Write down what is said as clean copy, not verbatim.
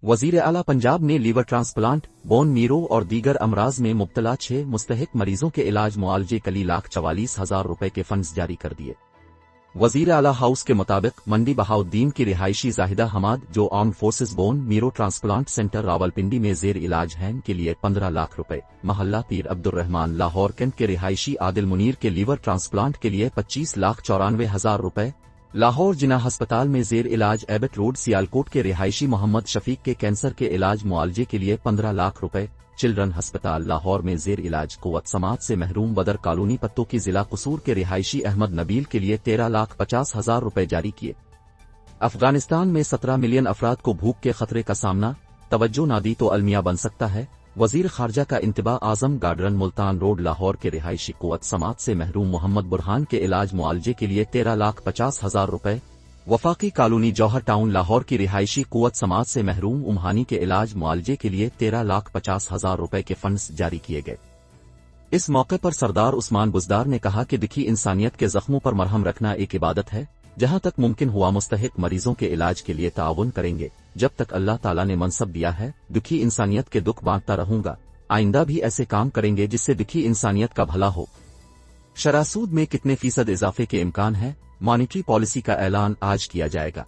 वजीर आला पंजाब ने लीवर ट्रांसप्लांट, बोन मीरो और दीगर अमराज में मुब्तला 6 मुस्तहिक मरीजों के इलाज मुआलजे के लिए 1,44,000 रुपए के फंड्स जारी कर दिए। वजीर आला हाउस के मुताबिक मंडी बहाउद्दीन की रिहायशी जाहिदा हमाद, जो arm forces bone Miro transplant centre Rawalpindi में जेर इलाज हैं, के लिए 15 लाख रुपए, महल्ला पीर अब्दुर्रहमान लाहौर कैंट के रिहायशी आदिल मुनीर के लीवर ट्रांसप्लांट के लिए 25,94,000 रुपए, लाहौर जिना अस्पताल में जेर इलाज एबट रोड सियालकोट के रिहायशी मोहम्मद शफीक के कैंसर के इलाज मुआलजे के लिए 15 लाख रुपए, चिल्ड्रन अस्पताल लाहौर में जेर इलाज कुव्वत समात से महरूम बदर कॉलोनी पत्तों की जिला कसूर के रिहायशी अहमद नबील के लिए 13,50,000 रुपए जारी किए। अफगानिस्तान में 17 मिलियन अफराद को भूख के खतरे का सामना, तवज्जो ना दी तो अलमिया बन सकता है। वजीर खारजा का इंतबा आजम गार्डन मुल्तान रोड लाहौर के रिहायशी कुव्वत समात से महरूम मोहम्मद बुरहान के इलाज मुआलजे के लिए 13,50,000 रुपए, वफाकी कॉलोनी जौहर टाउन लाहौर की रिहायशी कुव्वत समात से महरूम उम्हानी के इलाज मुआलजे के लिए 13,50,000 रुपए के फंड्स जारी किए गए। इस मौके पर सरदार उस्मान बुजदार ने कहा कि दिखी इंसानियत के जख्मों पर मरहम रखना एक इबादत है। जहां तक मुमकिन हुआ मुस्तहिक मरीजों के इलाज के लिए ताउन करेंगे। जब तक अल्लाह ताला ने मनसब दिया है, दुखी इंसानियत के दुख बांटता रहूंगा। आइंदा भी ऐसे काम करेंगे जिससे दुखी इंसानियत का भला हो। शरासूद में कितने फीसद इजाफे के इम्कान है? मॉनिटरी पॉलिसी का ऐलान आज किया जाएगा।